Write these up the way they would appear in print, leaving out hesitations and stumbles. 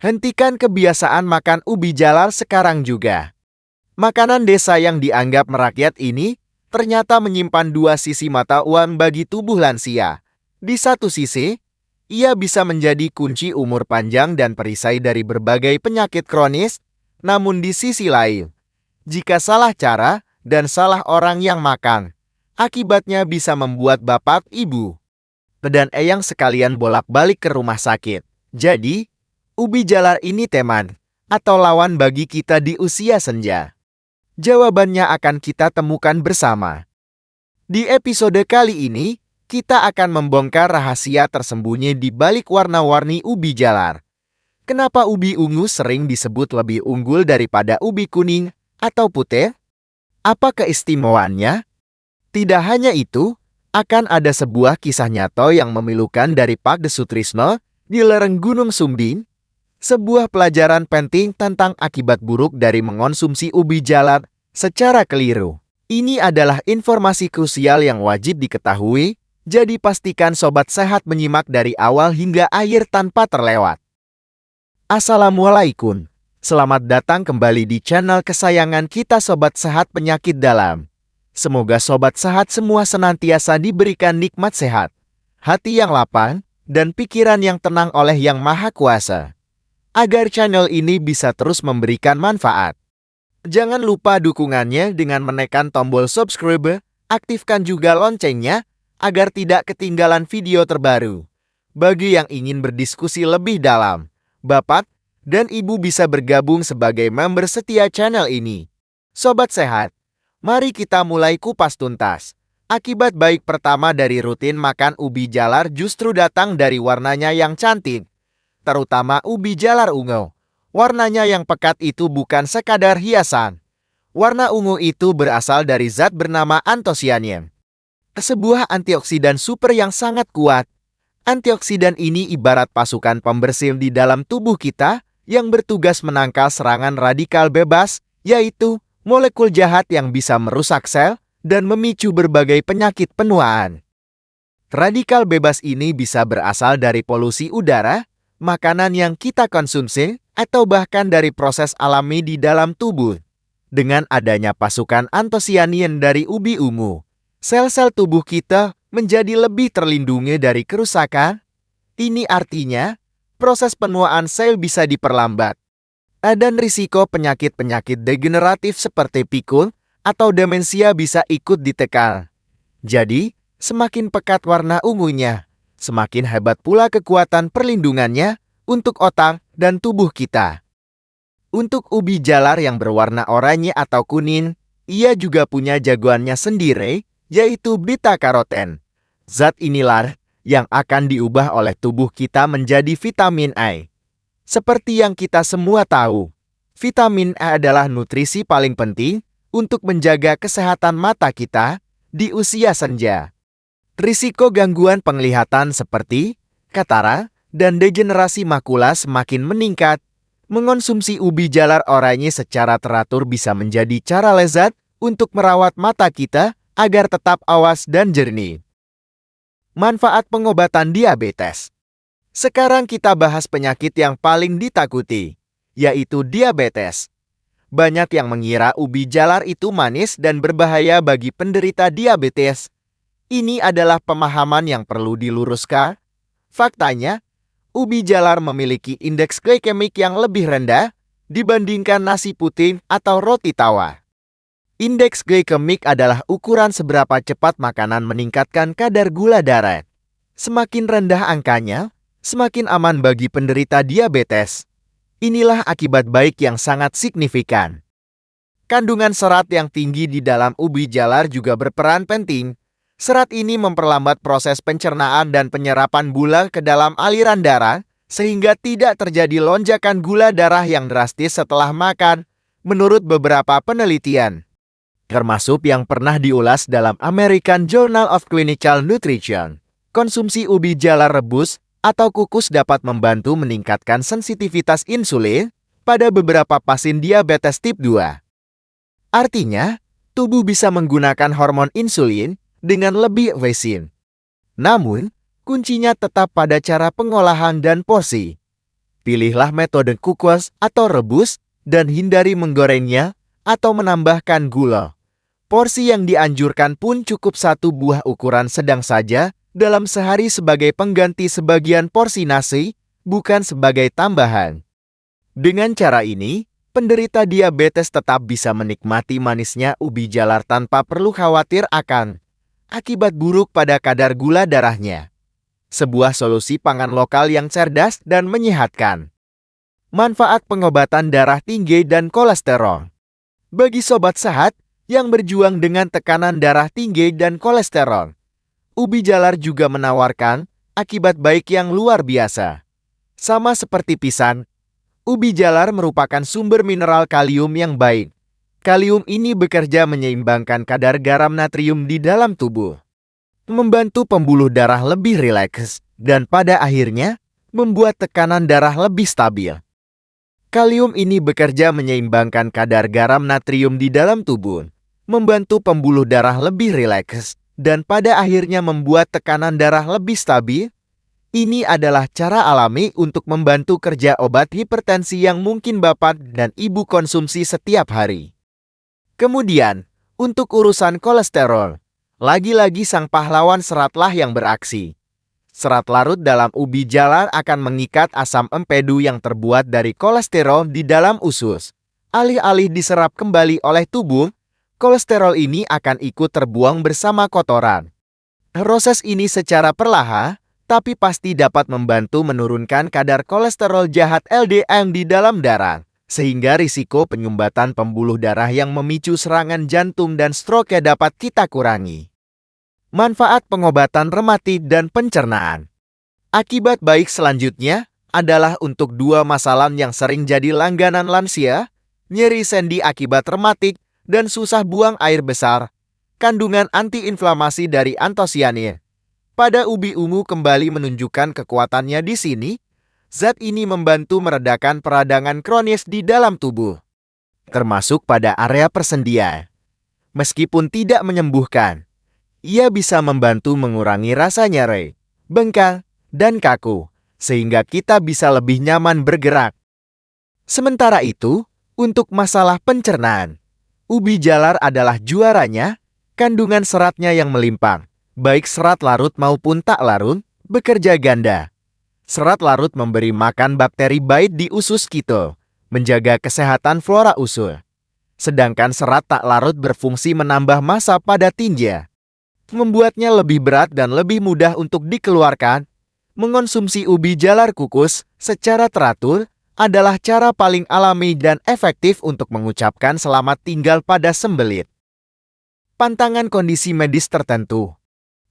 Hentikan kebiasaan makan ubi jalar sekarang juga. Makanan desa yang dianggap merakyat ini ternyata menyimpan dua sisi mata uang bagi tubuh lansia. Di satu sisi, ia bisa menjadi kunci umur panjang dan perisai dari berbagai penyakit kronis. Namun di sisi lain, jika salah cara dan salah orang yang makan, akibatnya bisa membuat bapak, ibu, dan eyang sekalian bolak-balik ke rumah sakit. Jadi, ubi jalar ini teman atau lawan bagi kita di usia senja? Jawabannya akan kita temukan bersama. Di episode kali ini, kita akan membongkar rahasia tersembunyi di balik warna-warni ubi jalar. Kenapa ubi ungu sering disebut lebih unggul daripada ubi kuning atau putih? Apa keistimewaannya? Tidak hanya itu, akan ada sebuah kisah nyata yang memilukan dari Pak Desutrisno di lereng Gunung Sumbing. Sebuah pelajaran penting tentang akibat buruk dari mengonsumsi ubi jalar secara keliru. Ini adalah informasi krusial yang wajib diketahui, jadi pastikan sobat sehat menyimak dari awal hingga akhir tanpa terlewat. Assalamualaikum. Selamat datang kembali di channel kesayangan kita Sobat Sehat Penyakit Dalam. Semoga sobat sehat semua senantiasa diberikan nikmat sehat, hati yang lapang, dan pikiran yang tenang oleh Yang Maha Kuasa, agar channel ini bisa terus memberikan manfaat. Jangan lupa dukungannya dengan menekan tombol subscribe, aktifkan juga loncengnya, agar tidak ketinggalan video terbaru. Bagi yang ingin berdiskusi lebih dalam, Bapak dan Ibu bisa bergabung sebagai member setia channel ini. Sobat sehat, mari kita mulai kupas tuntas. Akibat baik pertama dari rutin makan ubi jalar justru datang dari warnanya yang cantik, terutama ubi jalar ungu. Warnanya yang pekat itu bukan sekadar hiasan. Warna ungu itu berasal dari zat bernama antosianin, sebuah antioksidan super yang sangat kuat. Antioksidan ini ibarat pasukan pembersih di dalam tubuh kita yang bertugas menangkal serangan radikal bebas, yaitu molekul jahat yang bisa merusak sel dan memicu berbagai penyakit penuaan. Radikal bebas ini bisa berasal dari polusi udara, makanan yang kita konsumsi, atau bahkan dari proses alami di dalam tubuh. Dengan adanya pasukan antosianin dari ubi ungu, sel-sel tubuh kita menjadi lebih terlindungi dari kerusakan. Ini artinya, proses penuaan sel bisa diperlambat. Dan risiko penyakit-penyakit degeneratif seperti pikun atau demensia bisa ikut ditekan. Jadi, semakin pekat warna ungunya, semakin hebat pula kekuatan perlindungannya untuk otak dan tubuh kita. Untuk ubi jalar yang berwarna oranye atau kuning, ia juga punya jagoannya sendiri, yaitu beta-karoten. Zat inilah yang akan diubah oleh tubuh kita menjadi vitamin A. Seperti yang kita semua tahu, vitamin A adalah nutrisi paling penting untuk menjaga kesehatan mata kita di usia senja. Risiko gangguan penglihatan seperti katarak dan degenerasi makula semakin meningkat. Mengonsumsi ubi jalar oranye secara teratur bisa menjadi cara lezat untuk merawat mata kita agar tetap awas dan jernih. Manfaat pengobatan diabetes. Sekarang kita bahas penyakit yang paling ditakuti, yaitu diabetes. Banyak yang mengira ubi jalar itu manis dan berbahaya bagi penderita diabetes. Ini adalah pemahaman yang perlu diluruskan. Faktanya, ubi jalar memiliki indeks glikemik yang lebih rendah dibandingkan nasi putih atau roti tawar. Indeks glikemik adalah ukuran seberapa cepat makanan meningkatkan kadar gula darah. Semakin rendah angkanya, semakin aman bagi penderita diabetes. Inilah akibat baik yang sangat signifikan. Kandungan serat yang tinggi di dalam ubi jalar juga berperan penting. Serat ini memperlambat proses pencernaan dan penyerapan gula ke dalam aliran darah, sehingga tidak terjadi lonjakan gula darah yang drastis setelah makan, menurut beberapa penelitian, termasuk yang pernah diulas dalam American Journal of Clinical Nutrition. Konsumsi ubi jalar rebus atau kukus dapat membantu meningkatkan sensitivitas insulin pada beberapa pasien diabetes tip 2. Artinya, tubuh bisa menggunakan hormon insulin dengan lebih efisien. Namun, kuncinya tetap pada cara pengolahan dan porsi. Pilihlah metode kukus atau rebus dan hindari menggorengnya atau menambahkan gula. Porsi yang dianjurkan pun cukup 1 buah ukuran sedang saja dalam sehari sebagai pengganti sebagian porsi nasi, bukan sebagai tambahan. Dengan cara ini, penderita diabetes tetap bisa menikmati manisnya ubi jalar tanpa perlu khawatir akan akibat buruk pada kadar gula darahnya. Sebuah solusi pangan lokal yang cerdas dan menyehatkan. Manfaat pengobatan darah tinggi dan kolesterol. Bagi sobat sehat yang berjuang dengan tekanan darah tinggi dan kolesterol, ubi jalar juga menawarkan akibat baik yang luar biasa. Sama seperti pisang, ubi jalar merupakan sumber mineral kalium yang baik. Kalium ini bekerja menyeimbangkan kadar garam natrium di dalam tubuh, membantu pembuluh darah lebih rileks, dan pada akhirnya membuat tekanan darah lebih stabil. Kalium ini bekerja menyeimbangkan kadar garam natrium di dalam tubuh, membantu pembuluh darah lebih rileks, dan pada akhirnya membuat tekanan darah lebih stabil. Ini adalah cara alami untuk membantu kerja obat hipertensi yang mungkin Bapak dan Ibu konsumsi setiap hari. Kemudian, untuk urusan kolesterol, lagi-lagi sang pahlawan seratlah yang beraksi. Serat larut dalam ubi jalar akan mengikat asam empedu yang terbuat dari kolesterol di dalam usus. Alih-alih diserap kembali oleh tubuh, kolesterol ini akan ikut terbuang bersama kotoran. Proses ini secara perlahan, tapi pasti dapat membantu menurunkan kadar kolesterol jahat LDL di dalam darah, sehingga risiko penyumbatan pembuluh darah yang memicu serangan jantung dan stroke dapat kita kurangi. Manfaat pengobatan rematik dan pencernaan. Akibat baik selanjutnya adalah untuk 2 masalah yang sering jadi langganan lansia, nyeri sendi akibat rematik, dan susah buang air besar. Kandungan antiinflamasi dari antosianin pada ubi ungu kembali menunjukkan kekuatannya di sini. Zat ini membantu meredakan peradangan kronis di dalam tubuh, termasuk pada area persendian. Meskipun tidak menyembuhkan, ia bisa membantu mengurangi rasa nyeri, bengkak, dan kaku, sehingga kita bisa lebih nyaman bergerak. Sementara itu, untuk masalah pencernaan, ubi jalar adalah juaranya. Kandungan seratnya yang melimpah, baik serat larut maupun tak larut, bekerja ganda. Serat larut memberi makan bakteri baik di usus kita, menjaga kesehatan flora usus. Sedangkan serat tak larut berfungsi menambah massa pada tinja, membuatnya lebih berat dan lebih mudah untuk dikeluarkan. Mengonsumsi ubi jalar kukus secara teratur adalah cara paling alami dan efektif untuk mengucapkan selamat tinggal pada sembelit. Pantangan kondisi medis tertentu.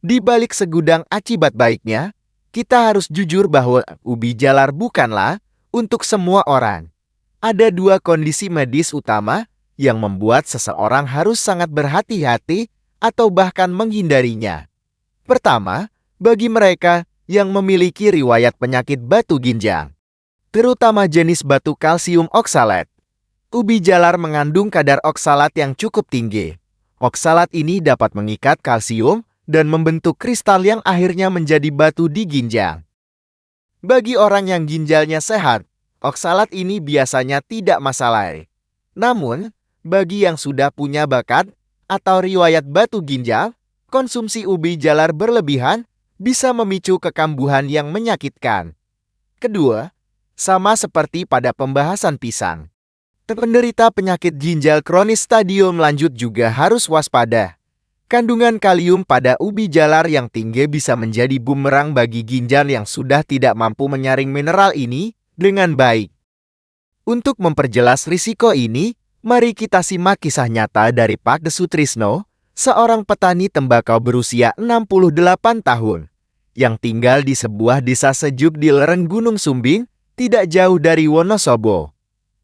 Di balik segudang akibat baiknya, kita harus jujur bahwa ubi jalar bukanlah untuk semua orang. Ada 2 kondisi medis utama yang membuat seseorang harus sangat berhati-hati atau bahkan menghindarinya. Pertama, bagi mereka yang memiliki riwayat penyakit batu ginjal, terutama jenis batu kalsium oksalat. Ubi jalar mengandung kadar oksalat yang cukup tinggi. Oksalat ini dapat mengikat kalsium dan membentuk kristal yang akhirnya menjadi batu di ginjal. Bagi orang yang ginjalnya sehat, oksalat ini biasanya tidak masalah. Namun, bagi yang sudah punya bakat atau riwayat batu ginjal, konsumsi ubi jalar berlebihan bisa memicu kekambuhan yang menyakitkan. Kedua, sama seperti pada pembahasan pisang, penderita penyakit ginjal kronis stadium lanjut juga harus waspada. Kandungan kalium pada ubi jalar yang tinggi bisa menjadi bumerang bagi ginjal yang sudah tidak mampu menyaring mineral ini dengan baik. Untuk memperjelas risiko ini, mari kita simak kisah nyata dari Pak Desutrisno, seorang petani tembakau berusia 68 tahun, yang tinggal di sebuah desa sejuk di lereng Gunung Sumbing, tidak jauh dari Wonosobo.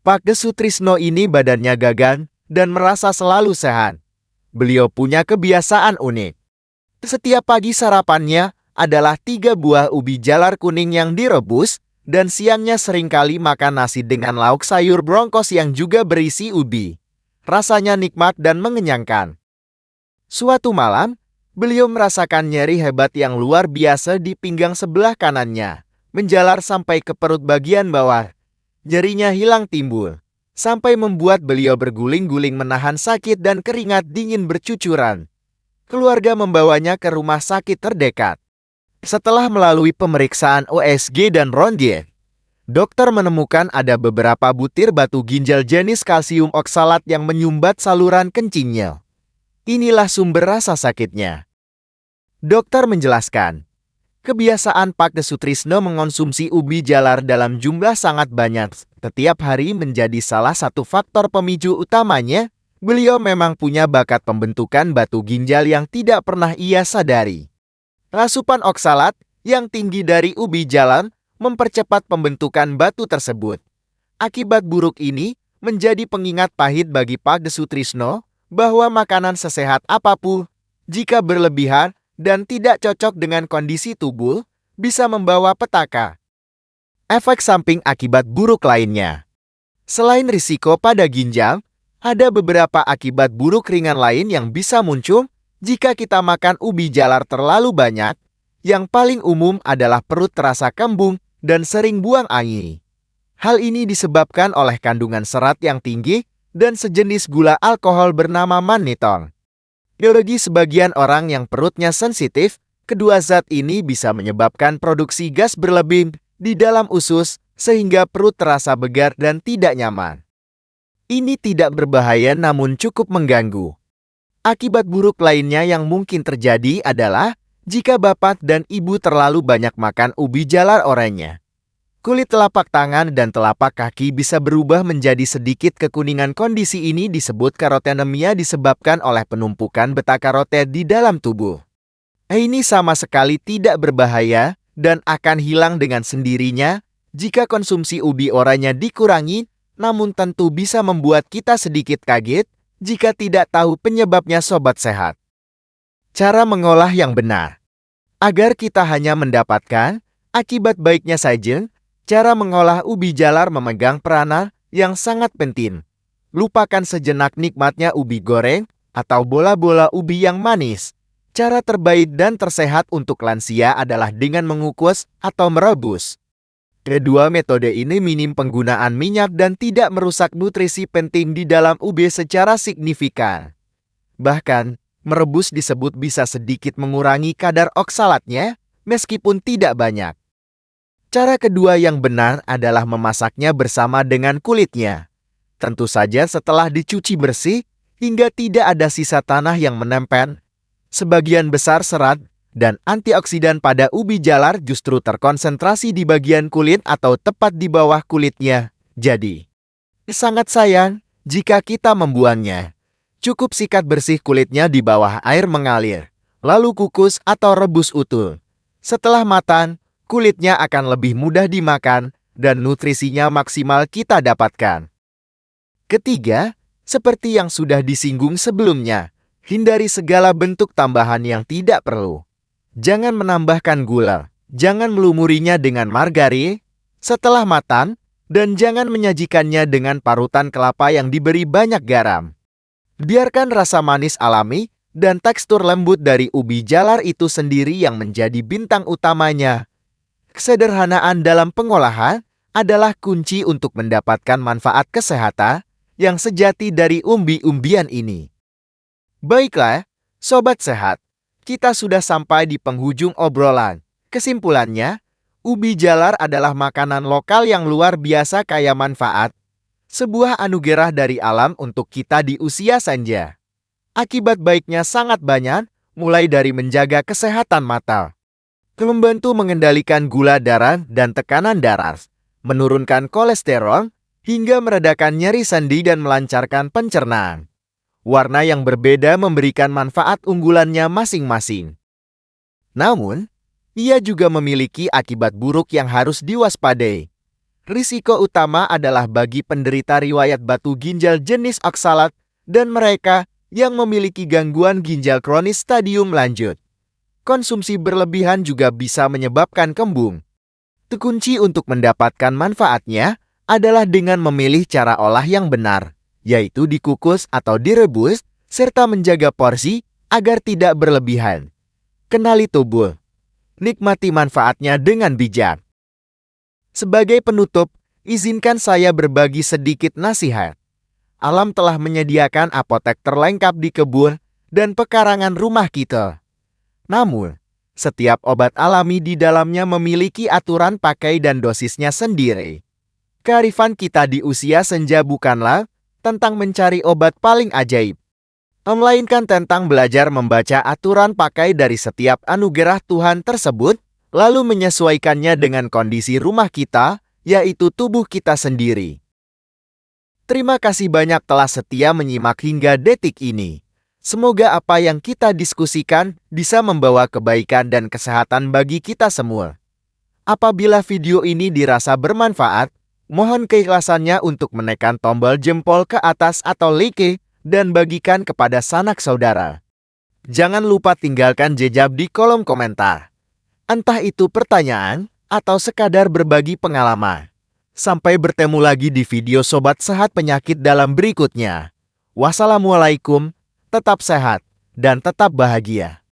Pak Desutrisno ini badannya gagah dan merasa selalu sehat. Beliau punya kebiasaan unik. Setiap pagi sarapannya adalah 3 buah ubi jalar kuning yang direbus, dan siangnya seringkali makan nasi dengan lauk sayur brongkos yang juga berisi ubi. Rasanya nikmat dan mengenyangkan. Suatu malam, beliau merasakan nyeri hebat yang luar biasa di pinggang sebelah kanannya. menjalar sampai ke perut bagian bawah. Nyerinya hilang timbul, sampai membuat beliau berguling-guling menahan sakit dan keringat dingin bercucuran. Keluarga membawanya ke rumah sakit terdekat. Setelah melalui pemeriksaan USG dan röntgen, dokter menemukan ada beberapa butir batu ginjal jenis kalsium oksalat yang menyumbat saluran kencingnya. Inilah sumber rasa sakitnya. Dokter menjelaskan, kebiasaan Pak Desutrisno mengonsumsi ubi jalar dalam jumlah sangat banyak setiap hari menjadi salah satu faktor pemicu utamanya. Beliau memang punya bakat pembentukan batu ginjal yang tidak pernah ia sadari. Asupan oksalat yang tinggi dari ubi jalar mempercepat pembentukan batu tersebut. Akibat buruk ini menjadi pengingat pahit bagi Pak Desutrisno bahwa makanan sesehat apapun, jika berlebihan dan tidak cocok dengan kondisi tubuh, bisa membawa petaka. Efek samping akibat buruk lainnya. Selain risiko pada ginjal, ada beberapa akibat buruk ringan lain yang bisa muncul jika kita makan ubi jalar terlalu banyak. Yang paling umum adalah perut terasa kembung dan sering buang air. Hal ini disebabkan oleh kandungan serat yang tinggi dan sejenis gula alkohol bernama mannitol. Bagi sebagian orang yang perutnya sensitif, kedua zat ini bisa menyebabkan produksi gas berlebih di dalam usus sehingga perut terasa begar dan tidak nyaman. Ini tidak berbahaya namun cukup mengganggu. Akibat buruk lainnya yang mungkin terjadi adalah jika bapak dan ibu terlalu banyak makan ubi jalar oranye. Kulit telapak tangan dan telapak kaki bisa berubah menjadi sedikit kekuningan. Kondisi ini disebut karotenemia disebabkan oleh penumpukan beta karoten di dalam tubuh. Ini sama sekali tidak berbahaya dan akan hilang dengan sendirinya jika konsumsi ubi oranye dikurangi, namun tentu bisa membuat kita sedikit kaget jika tidak tahu penyebabnya sobat sehat. Cara mengolah yang benar. Agar kita hanya mendapatkan akibat baiknya saja, cara mengolah ubi jalar memegang peranan yang sangat penting. Lupakan sejenak nikmatnya ubi goreng atau bola-bola ubi yang manis. Cara terbaik dan tersehat untuk lansia adalah dengan mengukus atau merebus. Kedua metode ini minim penggunaan minyak dan tidak merusak nutrisi penting di dalam ubi secara signifikan. Bahkan, merebus disebut bisa sedikit mengurangi kadar oksalatnya, meskipun tidak banyak. Cara kedua yang benar adalah memasaknya bersama dengan kulitnya. Tentu saja setelah dicuci bersih, hingga tidak ada sisa tanah yang menempel. Sebagian besar serat dan antioksidan pada ubi jalar justru terkonsentrasi di bagian kulit atau tepat di bawah kulitnya. Jadi, sangat sayang jika kita membuangnya. Cukup sikat bersih kulitnya di bawah air mengalir, lalu kukus atau rebus utuh. Setelah matang, kulitnya akan lebih mudah dimakan dan nutrisinya maksimal kita dapatkan. Ketiga, seperti yang sudah disinggung sebelumnya, hindari segala bentuk tambahan yang tidak perlu. Jangan menambahkan gula, jangan melumurinya dengan margarin setelah matang, dan jangan menyajikannya dengan parutan kelapa yang diberi banyak garam. Biarkan rasa manis alami dan tekstur lembut dari ubi jalar itu sendiri yang menjadi bintang utamanya. Kesederhanaan dalam pengolahan adalah kunci untuk mendapatkan manfaat kesehatan yang sejati dari umbi-umbian ini. Baiklah, sobat sehat, kita sudah sampai di penghujung obrolan. Kesimpulannya, ubi jalar adalah makanan lokal yang luar biasa kaya manfaat. Sebuah anugerah dari alam untuk kita di usia senja. Akibat baiknya sangat banyak, mulai dari menjaga kesehatan mata, membantu mengendalikan gula darah dan tekanan darah, menurunkan kolesterol, hingga meredakan nyeri sendi dan melancarkan pencernaan. Warna yang berbeda memberikan manfaat unggulannya masing-masing. Namun, ia juga memiliki akibat buruk yang harus diwaspadai. Risiko utama adalah bagi penderita riwayat batu ginjal jenis oksalat dan mereka yang memiliki gangguan ginjal kronis stadium lanjut. Konsumsi berlebihan juga bisa menyebabkan kembung. Kunci untuk mendapatkan manfaatnya adalah dengan memilih cara olah yang benar, yaitu dikukus atau direbus, serta menjaga porsi agar tidak berlebihan. Kenali tubuh. Nikmati manfaatnya dengan bijak. Sebagai penutup, izinkan saya berbagi sedikit nasihat. Alam telah menyediakan apotek terlengkap di kebun dan pekarangan rumah kita. Namun, setiap obat alami di dalamnya memiliki aturan pakai dan dosisnya sendiri. Kearifan kita di usia senja bukanlah tentang mencari obat paling ajaib, melainkan tentang belajar membaca aturan pakai dari setiap anugerah Tuhan tersebut, lalu menyesuaikannya dengan kondisi rumah kita, yaitu tubuh kita sendiri. Terima kasih banyak telah setia menyimak hingga detik ini. Semoga apa yang kita diskusikan bisa membawa kebaikan dan kesehatan bagi kita semua. Apabila video ini dirasa bermanfaat, mohon keikhlasannya untuk menekan tombol jempol ke atas atau like dan bagikan kepada sanak saudara. Jangan lupa tinggalkan jejak di kolom komentar. Entah itu pertanyaan atau sekadar berbagi pengalaman. Sampai bertemu lagi di video Sobat Sehat Penyakit Dalam berikutnya. Wassalamualaikum, tetap sehat, dan tetap bahagia.